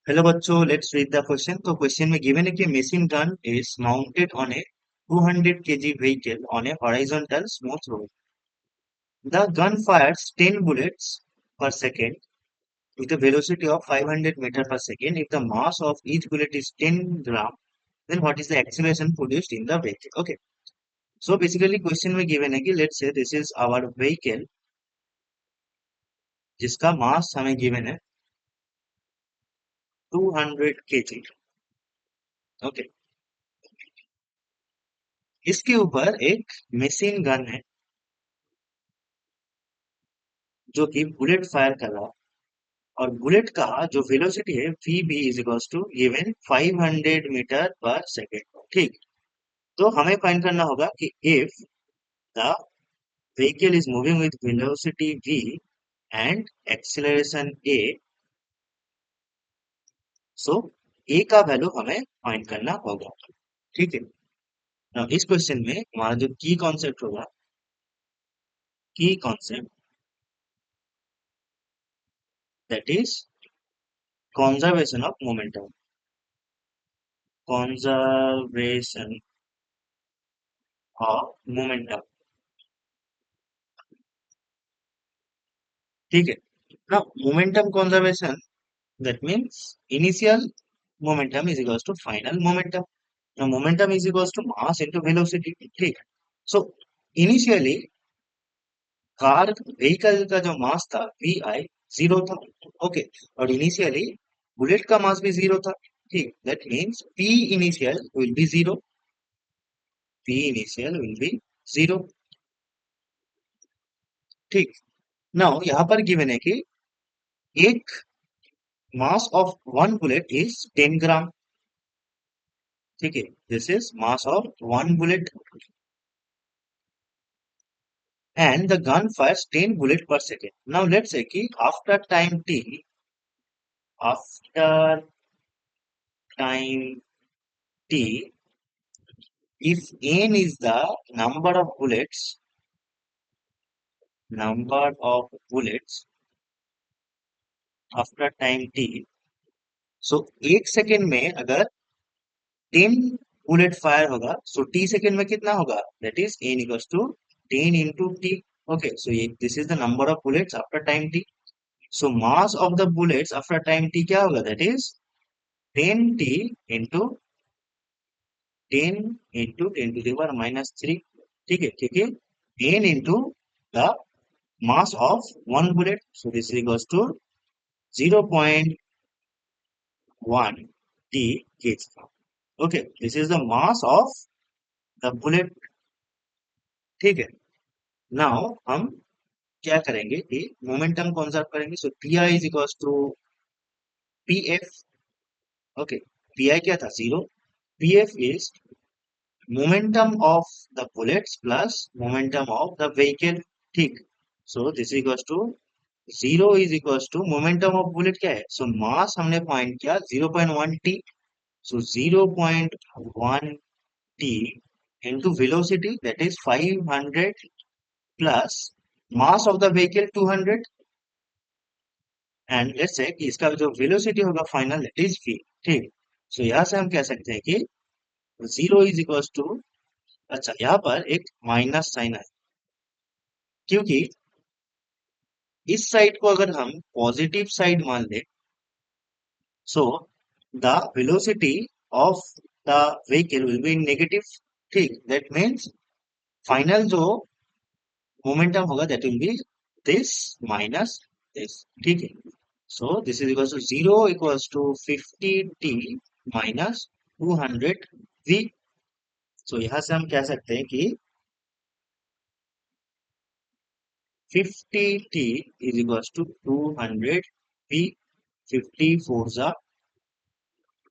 Hello बच्चों, let's read the question. तो question में गिवन है कि machine gun is mounted on A 200 kg vehicle on a horizontal smooth road. The gun fires 10 bullets per second with a velocity of 500 meter per second. If the mass of each bullet is 10 gram, then what is the acceleration produced in the vehicle? Okay. So basically question में given है कि let's say this is our vehicle जिसका मास हमें given है 200 kg. Okay, इसके ऊपर एक machine gun है जो कि बुलेट फायर कर रहा है और बुलेट का जो वेलोसिटी है v b is equals to given 500 metre per second. ठीक, तो हमें फाइंड करना होगा कि if the vehicle is moving with velocity v and acceleration a, so a का वैल्यू हमें फाइंड करना होगा। ठीक है, now इस क्वेश्चन में हमारा जो की कॉन्सेप्ट होगा, की concept that is conservation of momentum, conservation of momentum. ठीक है, now momentum conservation, that means initial momentum is equals to final momentum. Now momentum is equals to mass into velocity. ठीक, so initially car vehicle का जो मास था we I zero था। Okay, और initially bullet का मास भी जीरो था। ठीक, that means P initial will be zero, P initial will be zero. ठीक, नाउ यहाँ पर गिवन है कि एक mass of one bullet is 10 ग्राम। ठीक है, this is mass of one bullet and the gun fires 10 bullets per second. Now let's say कि after time t, if n is the number of bullets after time t, so एक second में अगर 10 bullet fire होगा, so t second में कितना होगा, that is n equals to 10 into t. Okay, so this is the number of bullets after time t. So mass of the bullets after time t क्या होगा, that is 10t into 10 into 10 to the power minus 3। ठीक है, क्योंकि 10 into the mass of one bullet, so this is equals to 0.1 t kg। okay, this is the mass of the bullet। ठीक है, now हम क्या करेंगे कि momentum conserve करेंगे। So P I is equals to P F. Okay, P I क्या था, zero. P F is momentum of the bullets plus momentum of the vehicle। ठीक, so this is equals to zero is equals to momentum of bullet क्या है, so mass हमने find किया 0.1 t, so 0.1 t into velocity that is 500 plus mass of the vehicle 200, and let's say कि इसका जो velocity होगा final that is v। ठीक, सो यहाँ से हम कह सकते हैं कि जीरो इज इक्वल्स टू, अच्छा यहाँ पर एक माइनस साइन है क्योंकि इस साइड को अगर हम पॉजिटिव साइड मान ले, so the velocity of the vehicle will be negative. ठीक, दैट मीन्स फाइनल जो मोमेंटम होगा that will be this minus this. ठीक है, so this is equals to zero equals to 50 T minus 200 V. सो यहां से हम कह सकते हैं कि 50 T is equals to 200 V. 50 four जा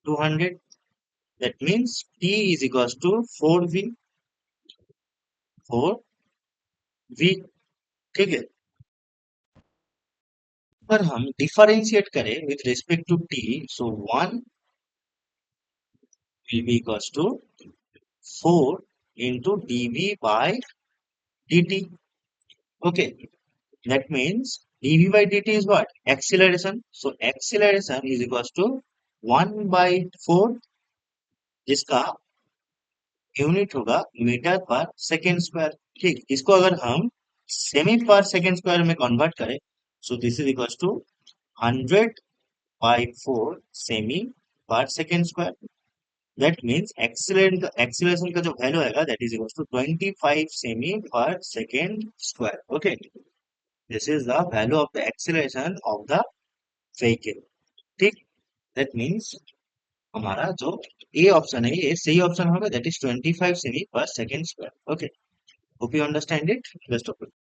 200, that means t is equals to 4v, 4v। ठीक है, पर हम डिफरेंशिएट करें with respect to t, so 1 will be equals to 4 into dv by dt। okay, that means dv by dt is what, acceleration, so acceleration is equals to 1/4, जिसका unit होगा metre per second square. ठीक, इसको अगर हम semi पर second square में convert करें, so this is equal to 100/4 सेमी पर second square. That means acceleration का जो वैल्यू आएगा दैट इज इक्वल टू 25 सेमी पर second square. Okay, this is the value of the acceleration of the vehicle. ठीक, दैट मीन्स हमारा जो ए ऑप्शन है ये सही ऑप्शन होगा, दैट इज 25 सेमी पर second square. Okay, hope you understand it. Best of